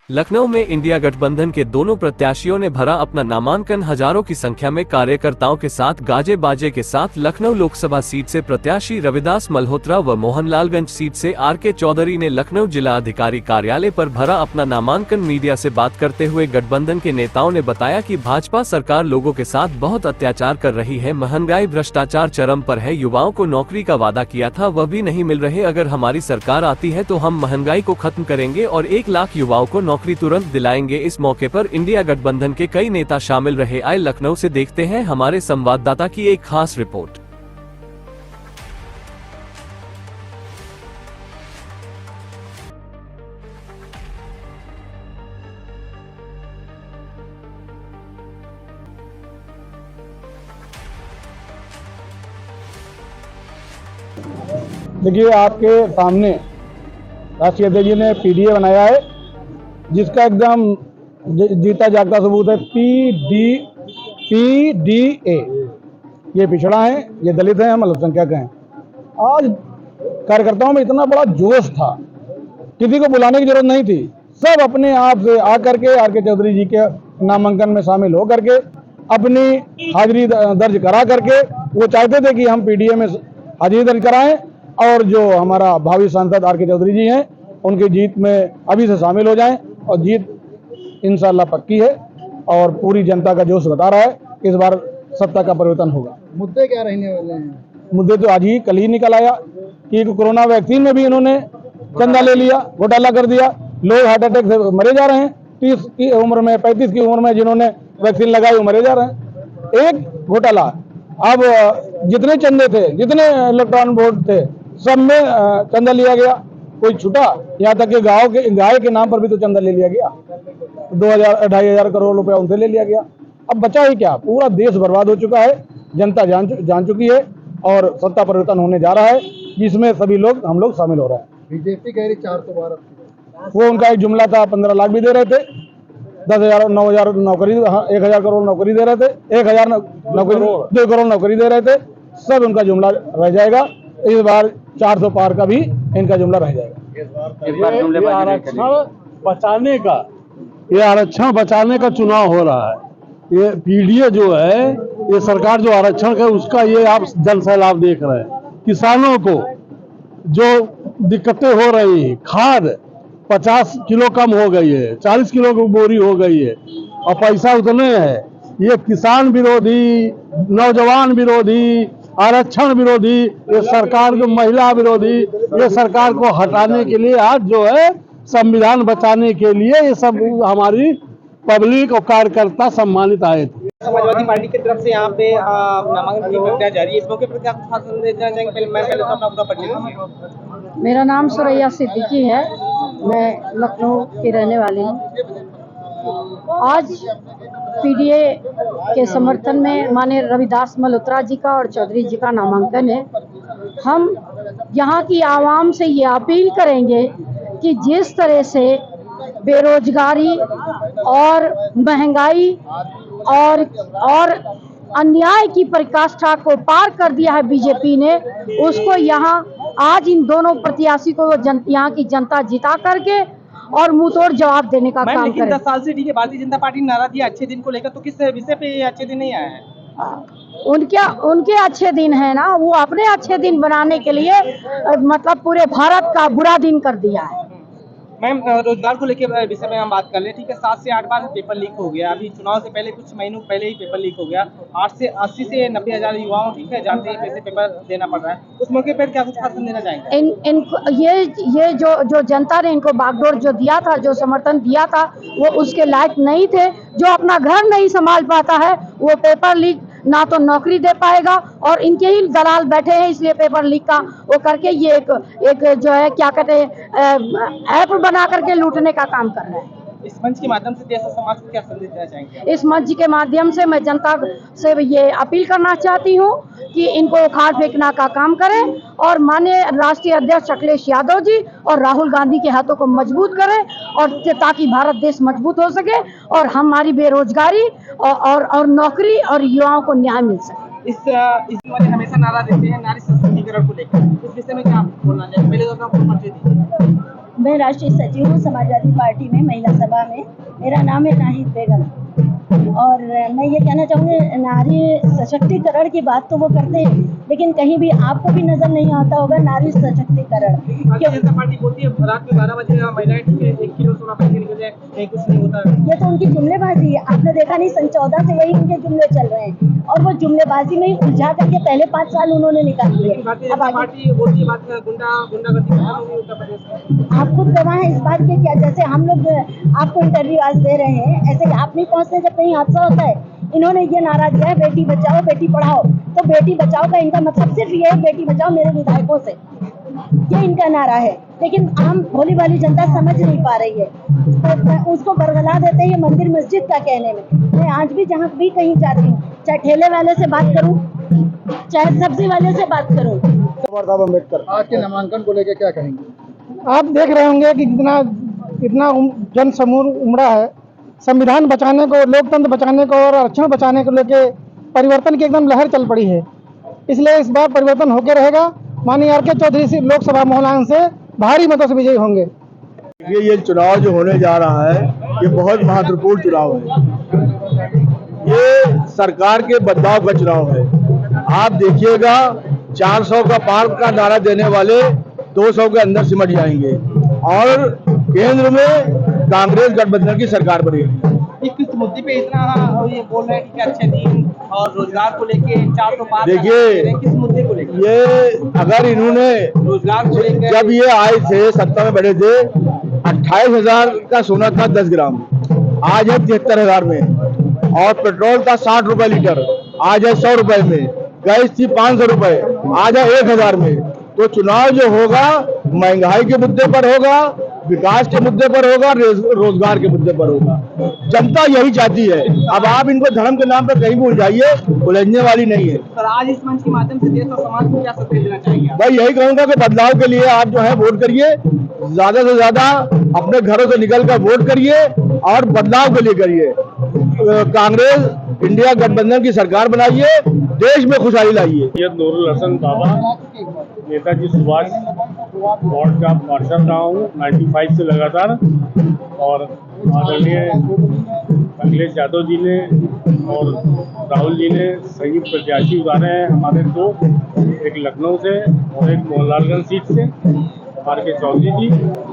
लखनऊ में इंडिया गठबंधन के दोनों प्रत्याशियों ने भरा अपना नामांकन। हजारों की संख्या में कार्यकर्ताओं के साथ गाजे बाजे के साथ लखनऊ लोकसभा सीट से प्रत्याशी रविदास मल्होत्रा व मोहनलालगंज सीट से आर.के. चौधरी ने लखनऊ जिला अधिकारी कार्यालय पर भरा अपना नामांकन। मीडिया से बात करते हुए गठबंधन के नेताओं ने बताया कि भाजपा सरकार लोगों के साथ बहुत अत्याचार कर रही है, महंगाई भ्रष्टाचार चरम पर है, युवाओं को नौकरी का वादा किया था वह भी नहीं मिल रहे। अगर हमारी सरकार आती है तो हम महंगाई को खत्म करेंगे और 1 लाख युवाओं को नौकरी तुरंत दिलाएंगे। इस मौके पर इंडिया गठबंधन के कई नेता शामिल रहे। आए लखनऊ से देखते हैं हमारे संवाददाता की एक खास रिपोर्ट। देखिए, आपके सामने राष्ट्रीय अध्यक्ष जी ने पीडीए बनाया है, जिसका एकदम जीता जागता सबूत है। पीडीए। ये पिछड़ा है, ये दलित है, हम अल्पसंख्यक हैं। आज कार्यकर्ताओं में इतना बड़ा जोश था, किसी को बुलाने की जरूरत नहीं थी। सब अपने आप से आकर के आर.के. चौधरी जी के नामांकन में शामिल होकर के अपनी हाजिरी दर्ज करा करके वो चाहते थे कि हम पीडीए में हाजिरी दर्ज कराएं और जो हमारा भावी सांसद आर.के. चौधरी जी हैं उनकी जीत में अभी से शामिल हो जाएं। और जीत इंशाल्लाह पक्की है और पूरी जनता का जोश बता रहा है इस बार सत्ता का परिवर्तन होगा। मुद्दे क्या रहने वाले हैं? मुद्दे तो आज ही कल ही निकल आया कि कोरोना वैक्सीन में भी इन्होंने चंदा ले लिया, घोटाला कर दिया। लोग हार्ट अटैक से मरे जा रहे हैं। 30 की उम्र में, 35 की उम्र में जिन्होंने वैक्सीन लगाई वो मरे जा रहे हैं। एक घोटाला। अब जितने चंदे थे, जितने इलेक्ट्रॉन वोट थे, सब में चंदा लिया गया, कोई छूटा। यहाँ तक कि गाय के नाम पर भी तो चंदा ले लिया गया। 2,000-2,500 करोड़ रुपया उनसे ले लिया गया। अब बचा ही क्या? पूरा देश बर्बाद हो चुका है, जनता जान चुकी है और सत्ता परिवर्तन होने जा रहा है, जिसमें सभी लोग, हम लोग शामिल हो रहे हैं। बीजेपी कह रही 4 तो बार, वो उनका एक जुमला था। 15 लाख भी दे रहे थे, 10,000 9,000 नौकरी, 1,000 करोड़ नौकरी दे रहे थे, 1,000 नौकरी, 2 करोड़ नौकरी दे रहे थे। सब उनका जुमला रह जाएगा। इस बार 400 पार का भी इनका जुमला रह जाएगा। ये आरक्षण बचाने का चुनाव हो रहा है। ये पीडीए जो है, ये सरकार जो आरक्षण का उसका ये आप जन सैलाब देख रहे हैं। किसानों को जो दिक्कतें हो रही हैं, खाद 50 किलो कम हो गई है, 40 किलो की बोरी हो गई है और पैसा उतने है। ये किसान विरोधी, नौजवान विरोधी, आरक्षण विरोधी, ये सरकार को महिला विरोधी, ये सरकार को हटाने के लिए आज जो है संविधान बचाने के लिए ये सब हमारी पब्लिक और कार्यकर्ता सम्मानित आए थे। समाजवादी पार्टी की तरफ से यहाँ पे नामांकन की प्रक्रिया जारी है। इस मौके पर क्या कुछ खास संदेश देना चाहेंगे? पहले तो अपना पूरा परिचय दीजिए। मेरा नाम सुरैया सिद्दीकी है, मैं लखनऊ की रहने वाली हूँ। आज पीडीए के समर्थन में माननीय रविदास मल्होत्रा जी का और चौधरी जी का नामांकन है। हम यहाँ की आवाम से ये अपील करेंगे कि जिस तरह से बेरोजगारी और महंगाई और अन्याय की पराकाष्ठा को पार कर दिया है बीजेपी ने, उसको यहाँ आज इन दोनों प्रत्याशी को यहाँ की जनता जिता करके और मुंहतोड़ जवाब देने का काम करें। 10 साल से ठीक है, भारतीय जनता पार्टी ने नारा दिया अच्छे दिन को लेकर, तो किस विषय पे ये अच्छे दिन नहीं आया है? उनके अच्छे दिन है ना, वो अपने अच्छे दिन बनाने के लिए मतलब पूरे भारत का बुरा दिन कर दिया है। मैम, रोजगार को लेकर विषय में हम बात कर ले, ठीक है। 7 से 8 बार पेपर लीक हो गया। अभी चुनाव से पहले कुछ महीनों पहले ही पेपर लीक हो गया। 80 से 90 हजार युवाओं, ठीक है, जानते ही पैसे पेपर देना पड़ रहा है। उस मौके पर क्या कुछ खास देना चाहेंगे? इनको ये जो जनता ने इनको बागडोर जो दिया था, जो समर्थन दिया था, वो उसके लायक नहीं थे। जो अपना घर नहीं संभाल पाता है वो पेपर लीक ना तो नौकरी दे पाएगा, और इनके ही दलाल बैठे हैं, इसलिए पेपर लीक का वो करके ये एक जो है क्या कहते हैं ऐप बना करके लूटने का काम कर रहे हैं। इस मंच के माध्यम से देश और समाज को क्या संदेश देना चाहेंगे? इस मंच के माध्यम से मैं जनता से ये अपील करना चाहती हूँ कि इनको उखाड़ फेंकना का काम करें और माननीय राष्ट्रीय अध्यक्ष अखिलेश यादव जी और राहुल गांधी के हाथों को मजबूत करें, और ताकि भारत देश मजबूत हो सके और हमारी बेरोजगारी और नौकरी और युवाओं को न्याय मिल सके। इस हमेशा नारा देते हैं नारी सशक्तिकरण को लेकर, इस विषय में क्या आप बोलना चाहेंगे? पहले तो अपना परिचय दीजिए। मैं राष्ट्रीय सचिव हूँ समाजवादी पार्टी में महिला सभा में। मेरा नाम है नाहिद बेगम और मैं ये कहना चाहूँगी, नारी सशक्तिकरण की बात तो वो करते हैं, लेकिन कहीं भी आपको भी नजर नहीं आता होगा नारी सशक्तिकरण। भारतीय जनता पार्टी बोलती है रात में 12 बजे महिलाएं 1 किलो सोना पैसे निकल जाए, कहीं कुछ नहीं होता। ये तो उनकी जुमलेबाजी है। आपने देखा नहीं, सन 14 से वही उनके जुमले चल रहे हैं और वो जुमलेबाजी में ही उलझा करके पहले 5 साल उन्होंने निकाल दिए। भारतीय जनता पार्टी बोलती है बात गुंडागर्दी खत्म होगी उत्तर प्रदेश में। आप खुद गवाह हैं इस बात के। क्या जैसे हम लोग आपको इंटरव्यू आज दे रहे हैं, ऐसे आप नहीं पहुंचते जब कहीं हादसा होता है। इन्होंने ये नारा दिया है बेटी बचाओ बेटी पढ़ाओ, तो बेटी बचाओ का इनका मतलब सिर्फ ये है बेटी बचाओ मेरे विधायकों से, ये इनका नारा है। लेकिन आम भोली भाली जनता समझ नहीं पा रही है, तो उसको बरगला देते हैं ये मंदिर मस्जिद का कहने में। मैं आज भी जहाँ भी कहीं जाती हूँ, चाहे ठेले वाले से बात करूँ चाहे सब्जी वाले से बात करूँ। अम्बेडकर आज के नामांकन को लेकर क्या कहेंगे? आप देख रहे होंगे कि कितना जन समूह उमड़ा है। संविधान बचाने को, लोकतंत्र बचाने को और आरक्षण बचाने को लेके परिवर्तन की एकदम लहर चल पड़ी है। इसलिए इस बार परिवर्तन होकर रहेगा। माननीय आर.के. चौधरी से लोकसभा मोहलान से भारी मतों से विजयी होंगे। ये चुनाव जो होने जा रहा है ये बहुत महत्वपूर्ण चुनाव है। ये सरकार के बदलाव का चुनाव है। आप देखिएगा 400 का पार का नारा देने वाले 200 के अंदर सिमट जाएंगे और केंद्र में कांग्रेस गठबंधन की सरकार बनेगी। किस मुद्दे पे इतना ये बोल रहे हैं कि अच्छे दिन और रोजगार को लेके 400 पार? देखिए, किस मुद्दे को लेकर? ये अगर इन्होंने रोजगार को लेकर जब ये आए थे, सत्ता में बैठे थे, 28,000 का सोना था 10 ग्राम, आज है 73,000 में, और पेट्रोल था 60 रुपए लीटर, आज है 100 रुपए में, गैस थी 500 रुपए, आज है 1,000 में। तो चुनाव जो होगा महंगाई के मुद्दे पर होगा, विकास के मुद्दे पर होगा, रोजगार के मुद्दे पर होगा। जनता यही चाहती है। अब आप इनको धर्म के नाम पर कहीं भी उलझाइए, उलझने वाली नहीं है। सर, आज इस मंच के माध्यम से देश और समाज को क्या संदेश देना चाहिए? भाई यही कहूंगा कि बदलाव के लिए आप जो है वोट करिए, ज्यादा से ज्यादा अपने घरों से निकल कर वोट करिए और बदलाव के लिए करिए। कांग्रेस इंडिया गठबंधन की सरकार बनाइए, देश में खुशहाली लाइए। नूरुल हसन बाबा, नेताजी सुभाष वार्ड का पार्षद रहा हूँ 95 से लगातार, और आदरणीय अखिलेश यादव जी ने और राहुल जी ने संयुक्त प्रत्याशी उतारे हैं हमारे दो, एक लखनऊ से और एक मोहनलालगंज सीट से, आर.के. चौधरी जी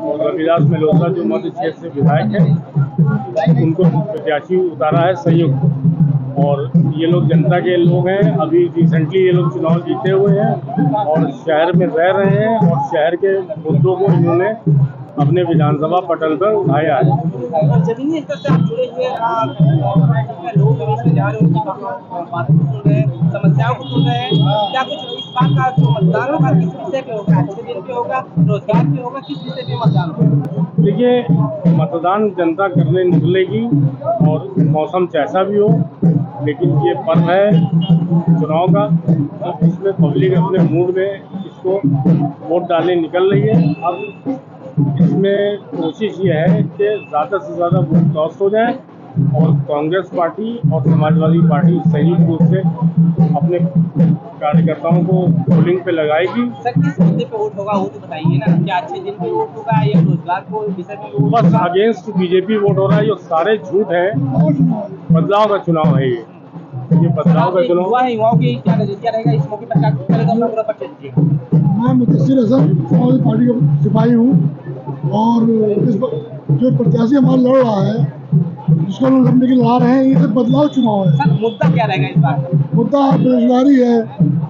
और रविदास मल्होत्रा जो मध्य क्षेत्र से विधायक हैं, उनको प्रत्याशी उतारा है संयुक्त। और ये लोग जनता के लोग हैं। अभी रिसेंटली ये लोग चुनाव जीते हुए हैं और शहर में रह रहे हैं और शहर के मुद्दों को इन्होंने अपने विधानसभा पटल पर उठाया है। जमीनी स्तर से आप जुड़े हुए लोग जा रहे हैं, बातों को सुन रहे हैं, समस्याओं को सुन रहे हैं, क्या कुछ इस बात का जो मतदान होगा किस विषय पे होगा? अच्छे दिन पे होगा, रोजगार पे होगा, किस विषय पे मतदान होगा? देखिए, मतदान जनता करने निकलेगी और मौसम जैसा भी हो, लेकिन ये पर्व है चुनाव का, तो इसमें पब्लिक अपने मूड में इसको वोट डालने निकल रही है। अब इसमें कोशिश ये है कि ज़्यादा से ज़्यादा वोट टॉस हो जाए और कांग्रेस पार्टी और समाजवादी पार्टी संयुक्त रूप से अपने कार्यकर्ताओं को पोलिंग पे लगाएगी। सर, किस मुद्दे पे वोट होगा वो तो बताइए ना। क्या अच्छे दिन पे वोट होगा या रोजगार को विषय में वोट? बस अगेंस्ट बीजेपी वोट हो रहा है, ये सारे झूठ है। बदलाव का चुनाव है ये बदलाव का चुनाव। युवाओं की क्या नजरिया रहेगा इस मौके पर? क्या करेगा पूरा परिचय दीजिए। मैं मुदस्सिर हसन समाजवादी पार्टी का सिपाही हूँ और इस जो प्रत्याशी हमारा लड़ रहा है, जिसको हम लड़ने के लिए ला रहे हैं, ये सब बदलाव चुनाव है। सर, मुद्दा क्या रहेगा इस बार? मुद्दा बेरोजगारी है,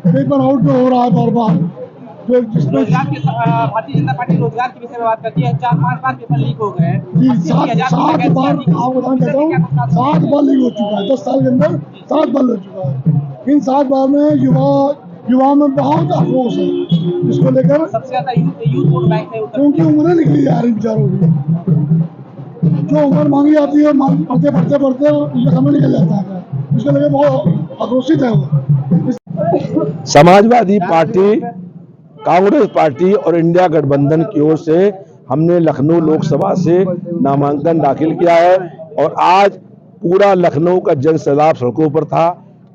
पेपर आउट जो हो रहा है बार बार, जो जिसमें रोजगार के भारतीय जनता पार्टी रोजगार के विषय में बात करती है। 4-5 बार पेपर लीक हो गए हैं। जी 7 बार आपको बताना चाहता हूँ, 7 बार लीक हो चुका है। 10 साल के अंदर 7 बार हो चुका है। इन 7 बार में युवाओं में बहुत आक्रोश है इसको लेकर। सबसे ज्यादा यूथ वोट बैंक है, क्योंकि उम्रें निकली जा रही बेचारों की, जो उम्र मांगी जाती है पढ़ते पढ़ते उसका समय निकल जाता है, इसको लेकर बहुत आक्रोशित है वो। समाजवादी पार्टी, कांग्रेस पार्टी और इंडिया गठबंधन की ओर से हमने लखनऊ लोकसभा से नामांकन दाखिल किया है और आज पूरा लखनऊ का जन सैलाब सड़कों पर था।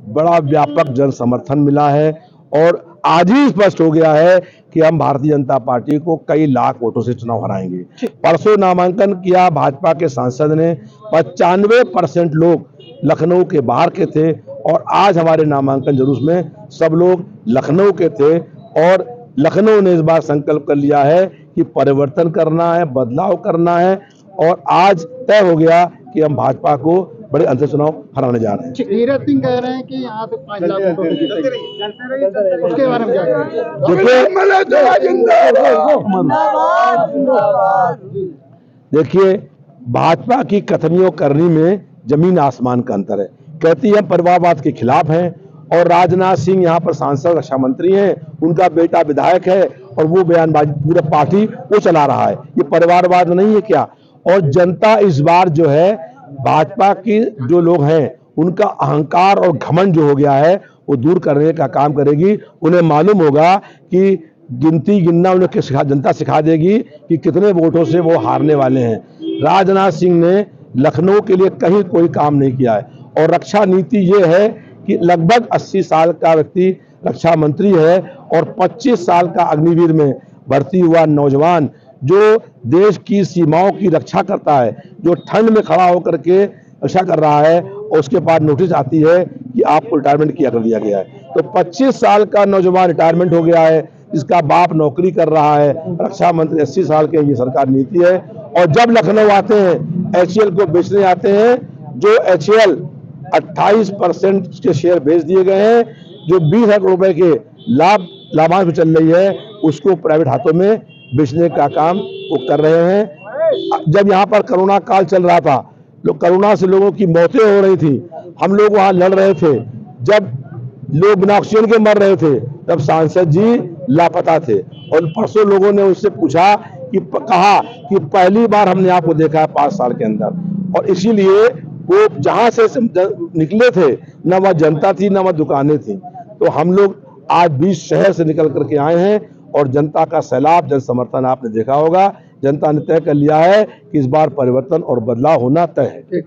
बड़ा व्यापक जन समर्थन मिला है और आज ही स्पष्ट हो गया है कि हम भारतीय जनता पार्टी को कई लाख वोटों से चुनाव हराएंगे। परसों नामांकन किया भाजपा के सांसद ने, 95% लोग लखनऊ के बाहर के थे और आज हमारे नामांकन जुलूस में सब लोग लखनऊ के थे और लखनऊ ने इस बार संकल्प कर लिया है कि परिवर्तन करना है, बदलाव करना है और आज तय हो गया कि हम भाजपा को बड़े अंतर से चुनाव हराने जा रहे हैं। तीरथ सिंह कह रहे हैं कि यहाँ से 5 लाख वोटों से जीतेंगे, उसके बारे में क्या कहेंगे? देखिए, भाजपा की कथनियों करनी में जमीन आसमान का अंतर है। कहती है हम परिवारवाद के खिलाफ हैं और राजनाथ सिंह यहाँ पर सांसद रक्षा मंत्री हैं, उनका बेटा विधायक है और वो बयानबाजी पूरा पार्टी वो चला रहा है। ये परिवारवाद नहीं है क्या? और जनता इस बार जो है भाजपा की जो लोग हैं उनका अहंकार और घमंड जो हो गया है वो दूर करने का काम करेगी। उन्हें मालूम होगा कि गिनती गिनना उन्हें जनता सिखा देगी कि कितने वोटों से वो हारने वाले हैं। राजनाथ सिंह ने लखनऊ के लिए कहीं कोई काम नहीं किया है और रक्षा नीति ये है कि लगभग 80 साल का व्यक्ति रक्षा मंत्री है और 25 साल का अग्निवीर में भर्ती हुआ नौजवान जो देश की सीमाओं की रक्षा करता है, जो ठंड में खड़ा होकर के रक्षा कर रहा है और उसके बाद नोटिस आती है कि आपको रिटायरमेंट किया कर दिया गया है। तो 25 साल का नौजवान रिटायरमेंट हो गया है, जिसका बाप नौकरी कर रहा है, रक्षा मंत्री 80 साल के, ये सरकार नीति है। और जब लखनऊ आते हैं, HAL को बेचने आते हैं, जो HAL 28% के शेयर बेच दिए गए हैं, जो 20 लाख रुपए के लाभांश में चल रही है, उसको प्राइवेट हाथों में बेचने का काम वो कर रहे हैं। जब यहाँ पर कोरोना काल चल रहा था, कोरोना से लोगों की मौतें हो रही थी, हम लोग वहां लड़ रहे थे, जब लोग बिना ऑक्सीजन के मर रहे थे, तब सांसद जी लापता थे और परसों लोगों ने उससे पूछा कि कहा कि पहली बार हमने आपको देखा है 5 साल के अंदर। और इसीलिए वो जहां से निकले थे, न वह जनता थी न वह दुकानें थी। तो हम लोग आज 20 शहर से निकल करके आए हैं और जनता का सैलाब, जन समर्थन आपने देखा होगा। जनता ने तय कर लिया है कि इस बार परिवर्तन और बदलाव होना तय है।